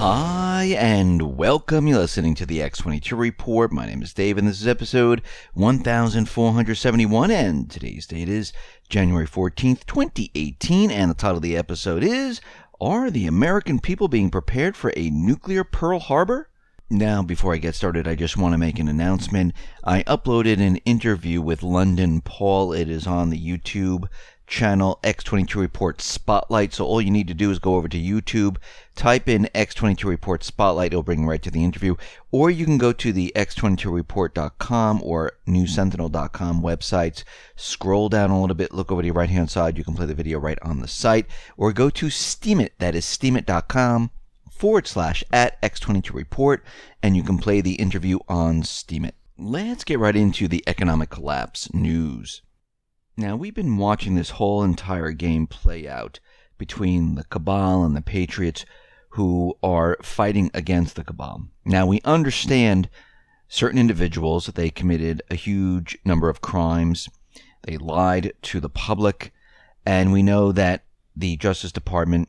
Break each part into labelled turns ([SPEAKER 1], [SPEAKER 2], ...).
[SPEAKER 1] Hi, and welcome. You're listening to the X22 Report. My name is Dave, and this is episode 1471, and today's date is January 14th, 2018, and the title of the episode is, Are the American People Being Prepared for a Nuclear Pearl Harbor? Now, before I get started, I just want to make an announcement. I uploaded an interview with London Paul. It is on the YouTube channel X22 Report Spotlight. So all you need to do is go over to YouTube, type in X22 Report Spotlight. It'll bring you right to the interview. Or you can go to the X22report.com or newsentinel.com websites. Scroll down a little bit, look over to your right-hand side. You can play the video right on the site. Or go to Steemit, that is steemit.com/@X22Report, and you can play the interview on Steemit. Let's get right into the economic collapse news. Now, we've been watching this whole entire game play out between the cabal and the patriots who are fighting against the cabal. Now, we understand certain individuals, they committed a huge number of crimes. They lied to the public, and we know that the Justice Department,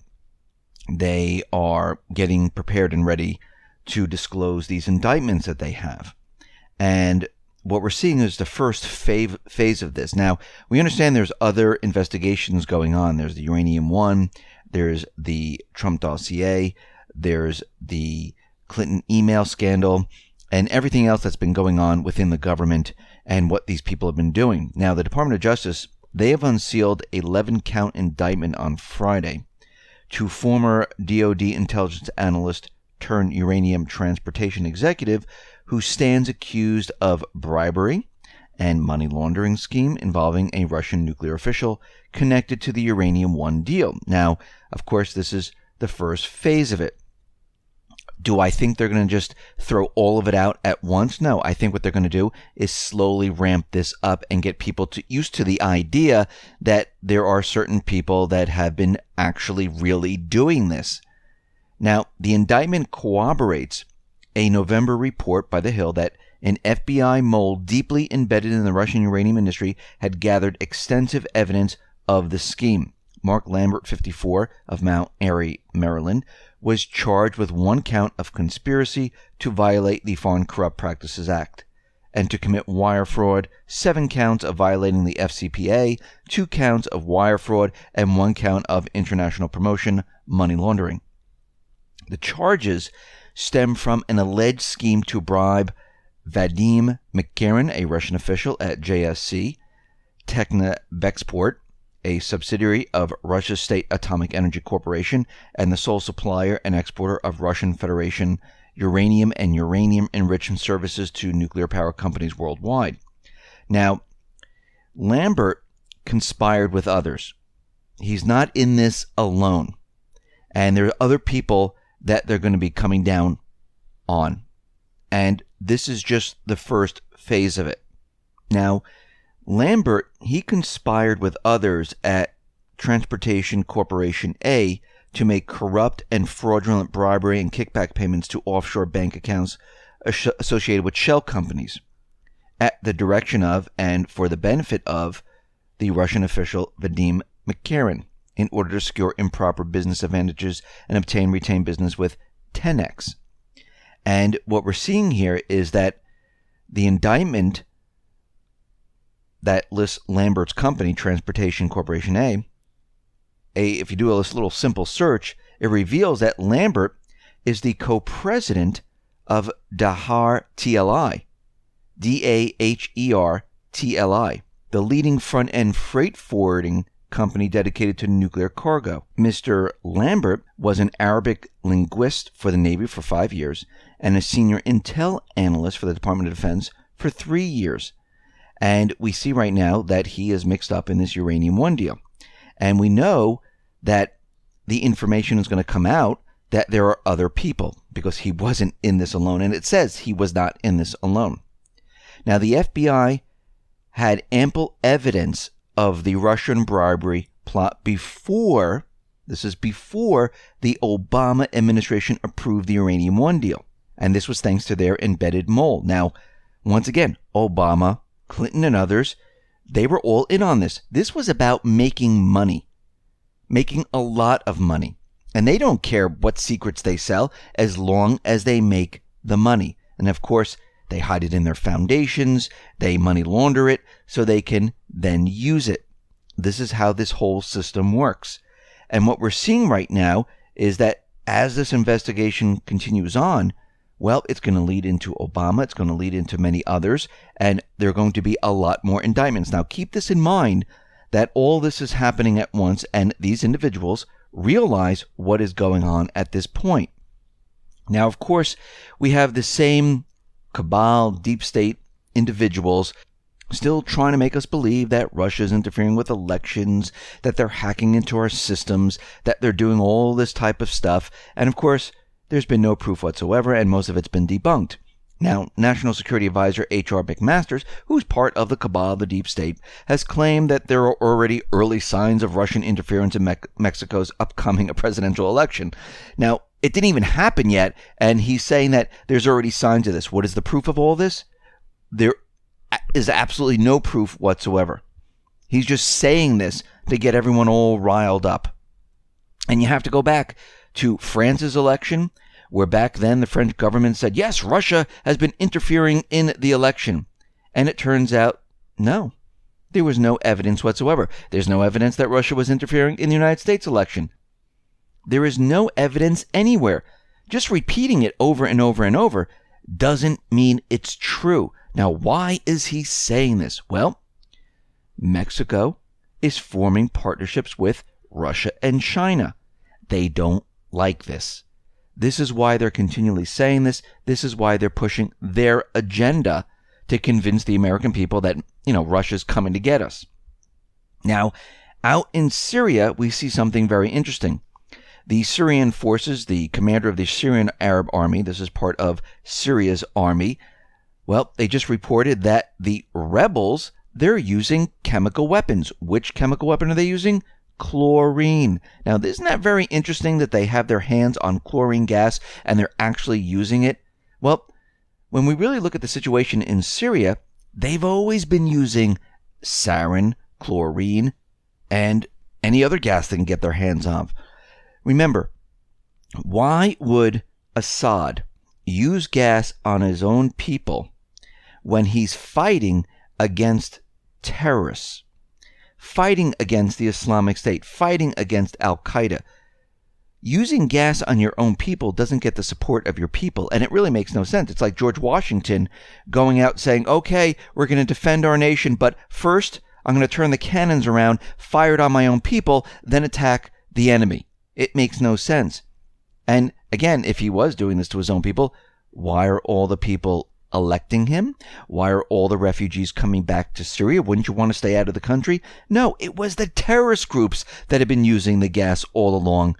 [SPEAKER 1] they are getting prepared and ready to disclose these indictments that they have. And what we're seeing is the first phase of this. Now, we understand there's other investigations going on. There's the uranium one, there's the Trump dossier, there's the Clinton email scandal, and everything else that's been going on within the government and what these people have been doing. Now, the Department of Justice, they have unsealed an 11-count indictment on Friday to former DoD intelligence analyst turned uranium transportation executive who stands accused of bribery and money laundering scheme involving a Russian nuclear official connected to the Uranium One deal. Now, of course, this is the first phase of it. Do I think they're going to just throw all of it out at once? No, I think what they're going to do is slowly ramp this up and get people used to the idea that there are certain people that have been actually really doing this. Now, the indictment corroborates a November report by The Hill that an FBI mole deeply embedded in the Russian uranium industry had gathered extensive evidence of the scheme. Mark Lambert, 54, of Mount Airy, Maryland, was charged with 1 count of conspiracy to violate the Foreign Corrupt Practices Act and to commit wire fraud, 7 counts of violating the FCPA, 2 counts of wire fraud, and 1 count of international promotion, money laundering. The charges stem from an alleged scheme to bribe Vadim Makarin, a Russian official at JSC, Technobexport, a subsidiary of Russia's State Atomic Energy Corporation, and the sole supplier and exporter of Russian Federation uranium and uranium enrichment services to nuclear power companies worldwide. Now, Lambert conspired with others. He's not in this alone. And there are other people that they're going to be coming down on. And this is just the first phase of it. Now, Lambert, he conspired with others at Transportation Corporation A to make corrupt and fraudulent bribery and kickback payments to offshore bank accounts associated with shell companies at the direction of and for the benefit of the Russian official Vadim Makarin, in order to secure improper business advantages and retain business with 10X. And what we're seeing here is that the indictment that lists Lambert's company, Transportation Corporation A, if you do a little simple search, it reveals that Lambert is the co-president of Daher TLI, Daher TLI, the leading front-end freight forwarding company dedicated to nuclear cargo. Mr. Lambert was an Arabic linguist for the Navy for 5 years and a senior intel analyst for the Department of Defense for 3 years. And we see right now that he is mixed up in this Uranium One deal. And we know that the information is going to come out that there are other people because he wasn't in this alone. And it says he was not in this alone. Now, the FBI had ample evidence of the Russian bribery plot before the Obama administration approved the Uranium One deal. And this was thanks to their embedded mole. Now, once again, Obama, Clinton, and others, they were all in on this. This was about making money, making a lot of money. And they don't care what secrets they sell as long as they make the money. And of course, they hide it in their foundations, they money launder it so they can then use it. This is how this whole system works. And what we're seeing right now is that as this investigation continues on, well, it's going to lead into Obama, it's going to lead into many others, and there are going to be a lot more indictments. Now, keep this in mind that all this is happening at once, and these individuals realize what is going on at this point. Now, of course, we have the same cabal, deep state individuals still trying to make us believe that Russia is interfering with elections, that they're hacking into our systems, that they're doing all this type of stuff. And of course, there's been no proof whatsoever, and most of it's been debunked. Now, National Security Advisor H.R. McMaster, who's part of the cabal, the deep state, has claimed that there are already early signs of Russian interference in Mexico's upcoming presidential election. Now, it didn't even happen yet, and he's saying that there's already signs of this. What is the proof of all this? There is absolutely no proof whatsoever. He's just saying this to get everyone all riled up. And you have to go back to France's election, where back then the French government said, yes, Russia has been interfering in the election. And it turns out, no, there was no evidence whatsoever. There's no evidence that Russia was interfering in the United States election. There is no evidence anywhere. Just repeating it over and over and over doesn't mean it's true. Now, why is he saying this? Well, Mexico is forming partnerships with Russia and China. They don't like this. This is why they're continually saying this. This is why they're pushing their agenda to convince the American people that, Russia's coming to get us. Now, out in Syria, we see something very interesting. The Syrian forces, the commander of the Syrian Arab army, this is part of Syria's army, well, they just reported that the rebels, they're using chemical weapons. Which chemical weapon are they using? Chlorine. Now, isn't that very interesting that they have their hands on chlorine gas and they're actually using it? Well, when we really look at the situation in Syria, they've always been using sarin, chlorine, and any other gas they can get their hands on. Remember, why would Assad use gas on his own people when he's fighting against terrorists, fighting against the Islamic State, fighting against Al-Qaeda? Using gas on your own people doesn't get the support of your people, and it really makes no sense. It's like George Washington going out saying, okay, we're going to defend our nation, but first I'm going to turn the cannons around, fire it on my own people, then attack the enemy. It makes no sense. And again, if he was doing this to his own people, why are all the people electing him? Why are all the refugees coming back to Syria? Wouldn't you want to stay out of the country? No, it was the terrorist groups that have been using the gas all along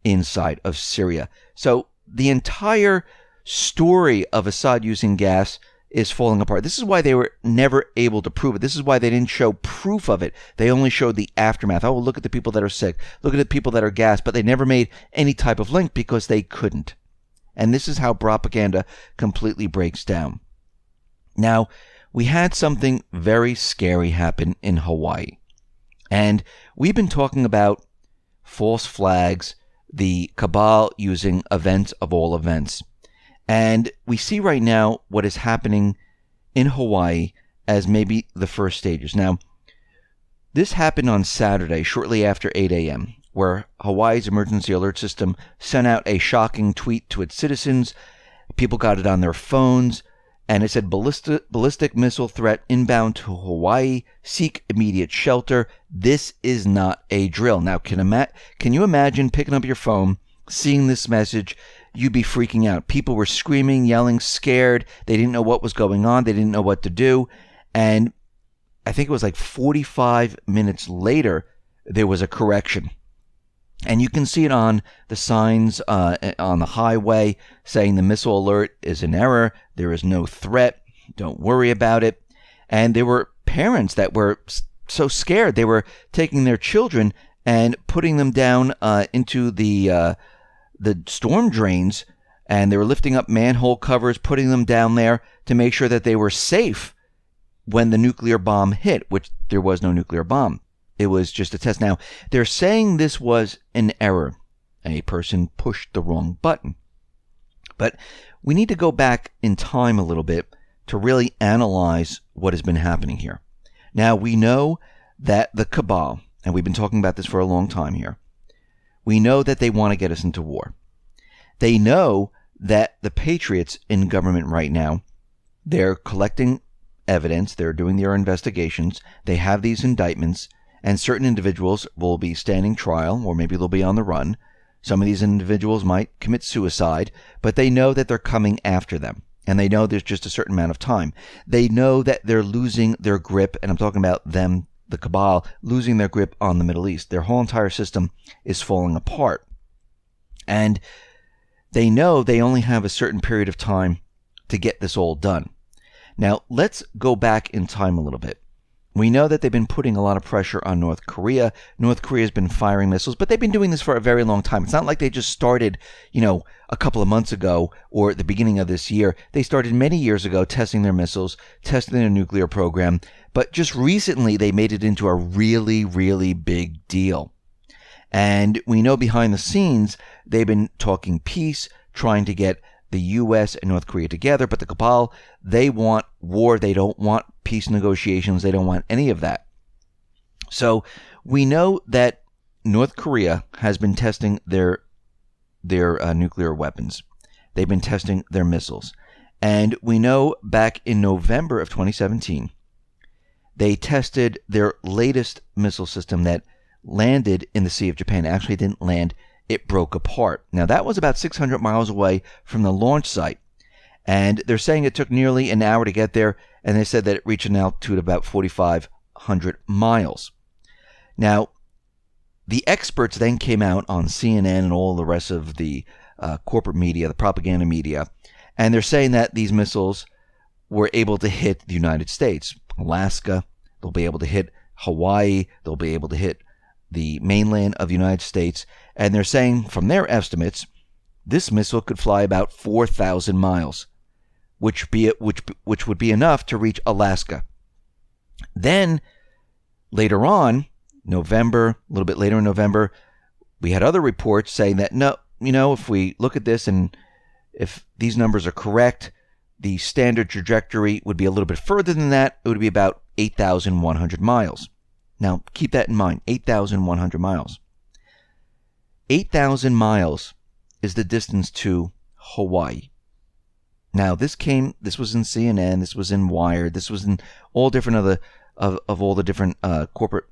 [SPEAKER 1] inside of Syria. So the entire story of Assad using gas is falling apart. This is why they were never able to prove it. This is why they didn't show proof of it. They only showed the aftermath. Oh, look at the people that are sick. Look at the people that are gassed. But they never made any type of link because they couldn't. And this is how propaganda completely breaks down. Now, we had something very scary happen in Hawaii. And we've been talking about false flags, the cabal using events of all events. And we see right now what is happening in Hawaii as maybe the first stages. Now, this happened on Saturday, shortly after 8 a.m., where Hawaii's emergency alert system sent out a shocking tweet to its citizens. People got it on their phones, and it said, ballistic missile threat inbound to Hawaii. Seek immediate shelter. This is not a drill. Now, can you imagine picking up your phone, seeing this message? You'd be freaking out. People were screaming, yelling, scared. They didn't know what was going on. They didn't know what to do. And I think it was like 45 minutes later, there was a correction. And you can see it on the signs on the highway saying the missile alert is an error. There is no threat. Don't worry about it. And there were parents that were so scared. They were taking their children and putting them down into the storm drains, and they were lifting up manhole covers, putting them down there to make sure that they were safe when the nuclear bomb hit, which there was no nuclear bomb. It was just a test. Now, they're saying this was an error. a person pushed the wrong button. But we need to go back in time a little bit to really analyze what has been happening here. Now, we know that the cabal, and we've been talking about this for a long time here, we know that they want to get us into war. They know that the patriots in government right now, they're collecting evidence, they're doing their investigations, they have these indictments, and certain individuals will be standing trial, or maybe they'll be on the run. Some of these individuals might commit suicide, but they know that they're coming after them, and they know there's just a certain amount of time. They know that they're losing their grip, and I'm talking about them, the cabal, losing their grip on the Middle East. Their whole entire system is falling apart. And they know they only have a certain period of time to get this all done. Now, let's go back in time a little bit. We know that they've been putting a lot of pressure on North Korea. North Korea has been firing missiles, but they've been doing this for a very long time. It's not like they just started, a couple of months ago or at the beginning of this year. They started many years ago testing their missiles, testing their nuclear program, but just recently they made it into a really, really big deal. And we know behind the scenes, they've been talking peace, trying to get the U.S. and North Korea together, but the cabal, they want war. They don't want peace negotiations. They don't want any of that. So we know that North Korea has been testing their nuclear weapons. They've been testing their missiles. And we know back in November of 2017, they tested their latest missile system that landed in the Sea of Japan. Actually, it didn't land. It broke apart. Now, that was about 600 miles away from the launch site. And they're saying it took nearly an hour to get there, and they said that it reached an altitude of about 4,500 miles. Now, the experts then came out on CNN and all the rest of the corporate media, the propaganda media, and they're saying that these missiles were able to hit the United States, Alaska, they'll be able to hit Hawaii, they'll be able to hit the mainland of the United States, and they're saying from their estimates, this missile could fly about 4,000 miles, which would be enough to reach Alaska. Then, later on, a little bit later in November, we had other reports saying that, no, if we look at this and if these numbers are correct, the standard trajectory would be a little bit further than that. It would be about 8,100 miles. Now, keep that in mind, 8,100 miles. 8,000 miles is the distance to Hawaii. Now, this was in CNN, this was in Wired, this was in all different of all the different corporate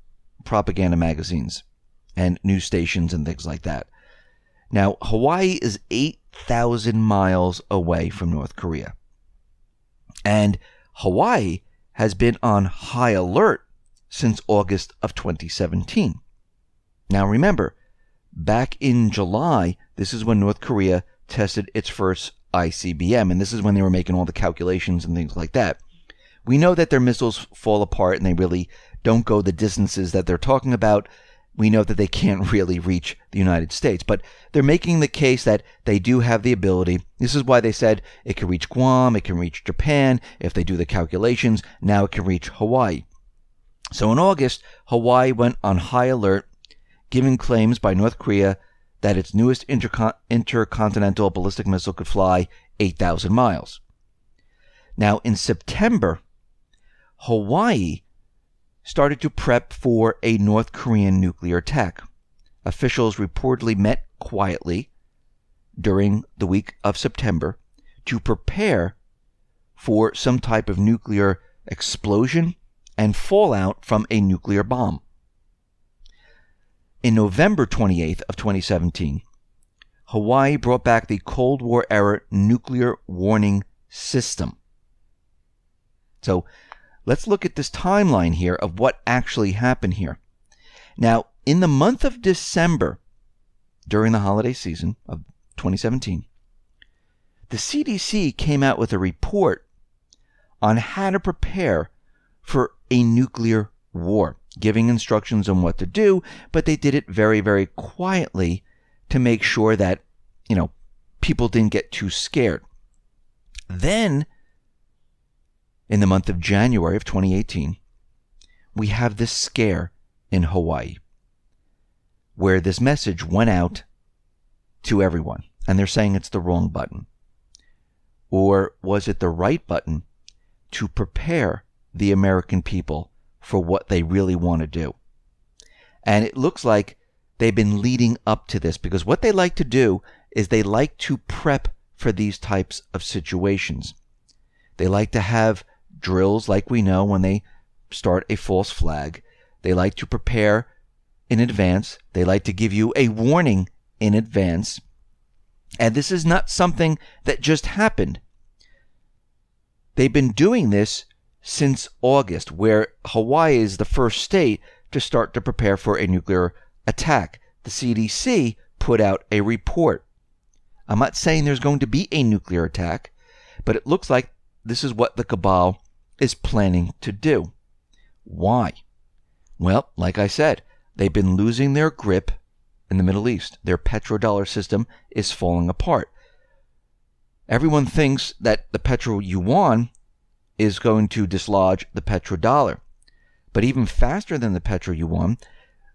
[SPEAKER 1] propaganda magazines and news stations and things like that. Now, Hawaii is 8,000 miles away from North Korea. And Hawaii has been on high alert since August of 2017. Now remember, back in July, this is when North Korea tested its first ICBM, and this is when they were making all the calculations and things like that. We know that their missiles fall apart and they really don't go the distances that they're talking about. We know that they can't really reach the United States, but they're making the case that they do have the ability. This is why they said it can reach Guam, it can reach Japan. If they do the calculations, now it can reach Hawaii. So in August, Hawaii went on high alert, giving claims by North Korea that its newest intercontinental ballistic missile could fly 8,000 miles. Now, in September, Hawaii started to prep for a North Korean nuclear attack. Officials reportedly met quietly during the week of September to prepare for some type of nuclear explosion and fallout from a nuclear bomb. In November 28th of 2017, Hawaii brought back the Cold War era nuclear warning system. So let's look at this timeline here of what actually happened here. Now, in the month of December, during the holiday season of 2017, the CDC came out with a report on how to prepare for a nuclear war, giving instructions on what to do, but they did it very, very quietly to make sure that, people didn't get too scared. Then, in the month of January of 2018, we have this scare in Hawaii, where this message went out to everyone, and they're saying it's the wrong button? Or was it the right button to prepare the American people for what they really want to do? And it looks like they've been leading up to this, because what they like to do is they like to prep for these types of situations. They like to have drills, like we know, when they start a false flag. They like to prepare in advance. They like to give you a warning in advance. And this is not something that just happened. They've been doing this since August, where Hawaii is the first state to start to prepare for a nuclear attack. The CDC put out a report. I'm not saying there's going to be a nuclear attack, but it looks like this is what the cabal is planning to do. Why? Well, like I said, they've been losing their grip in the Middle East. Their petrodollar system is falling apart. Everyone thinks that the petro yuan is going to dislodge the petrodollar. But even faster than the petro yuan,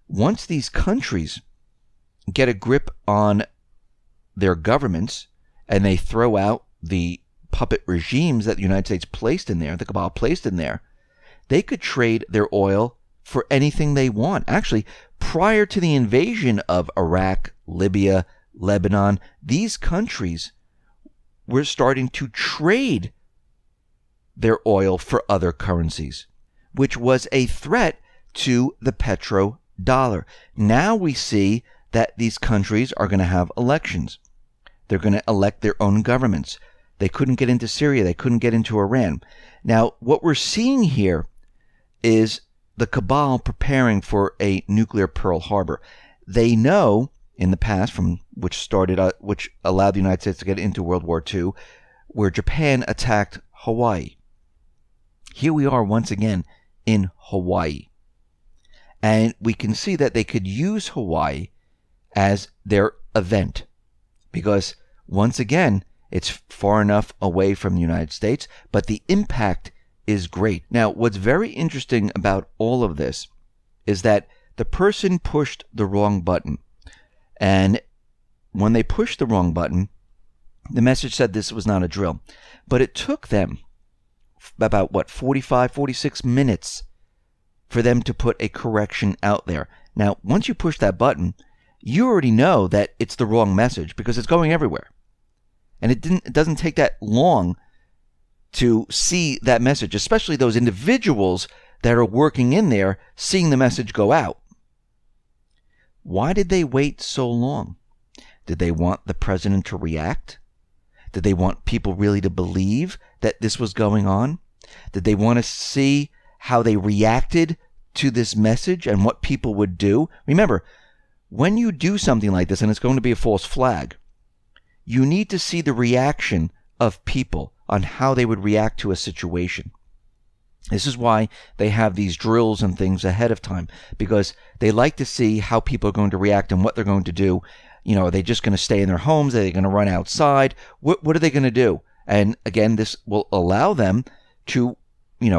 [SPEAKER 1] once these countries get a grip on their governments and they throw out the puppet regimes that the United States placed in there, the cabal placed in there, they could trade their oil for anything they want. Actually, prior to the invasion of Iraq, Libya, Lebanon, these countries were starting to trade their oil for other currencies, which was a threat to the petrodollar. Now we see that these countries are going to have elections. They're going to elect their own governments. They couldn't get into Syria. They couldn't get into Iran. Now, what we're seeing here is the cabal preparing for a nuclear Pearl Harbor. They know in the past, which allowed the United States to get into World War II, where Japan attacked Hawaii. Here we are once again in Hawaii. And we can see that they could use Hawaii as their event, because once again, it's far enough away from the United States, but the impact is great. Now, what's very interesting about all of this is that the person pushed the wrong button. And when they pushed the wrong button, the message said this was not a drill. But it took them about, 46 minutes for them to put a correction out there. Now, once you push that button, you already know that it's the wrong message because it's going everywhere. And it doesn't take that long to see that message, especially those individuals that are working in there seeing the message go out. Why did they wait so long? Did they want the president to react? Did they want people really to believe that this was going on? Did they want to see how they reacted to this message and what people would do? Remember, when you do something like this and it's going to be a false flag, you need to see the reaction of people on how they would react to a situation. This is why they have these drills and things ahead of time, because they like to see how people are going to react and what they're going to do. You know, are they just going to stay in their homes? Are they going to run outside? What are they going to do? And again, this will allow them to,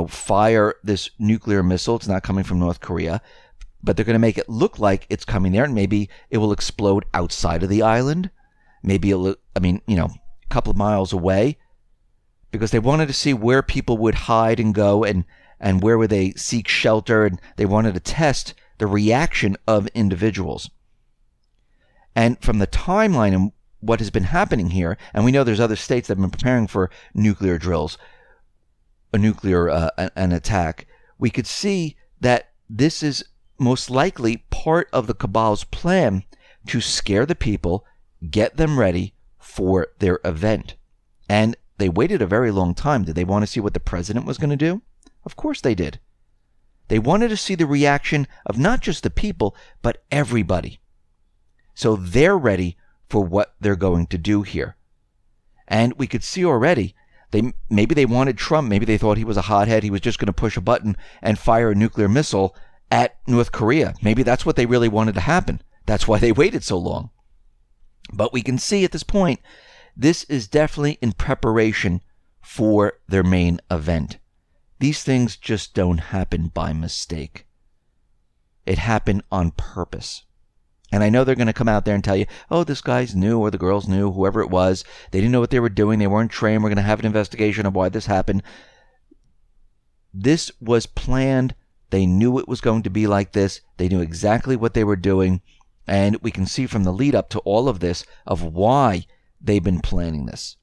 [SPEAKER 1] fire this nuclear missile. It's not coming from North Korea, but they're going to make it look like it's coming there, and maybe it will explode outside of the island. Maybe a couple of miles away, because they wanted to see where people would hide and go and where would they seek shelter, and they wanted to test the reaction of individuals. And from the timeline and what has been happening here, and we know there's other states that have been preparing for nuclear drills, an attack, we could see that this is most likely part of the cabal's plan to scare the people, get them ready for their event. And they waited a very long time. Did they want to see what the president was going to do? Of course they did. They wanted to see the reaction of not just the people, but everybody. So they're ready for what they're going to do here. And we could see already, maybe they wanted Trump. Maybe they thought he was a hothead. He was just going to push a button and fire a nuclear missile at North Korea. Maybe that's what they really wanted to happen. That's why they waited so long. But we can see at this point, this is definitely in preparation for their main event. These things just don't happen by mistake. It happened on purpose. And I know they're going to come out there and tell you, oh, this guy's new or the girl's new, whoever it was. They didn't know what they were doing. They weren't trained. We're going to have an investigation of why this happened. This was planned. They knew it was going to be like this. They knew exactly what they were doing. And we can see from the lead up to all of this of why they've been planning this.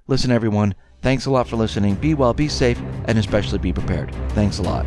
[SPEAKER 1] Listen, everyone, thanks a lot for listening. Be well, be safe, and especially be prepared. Thanks a lot.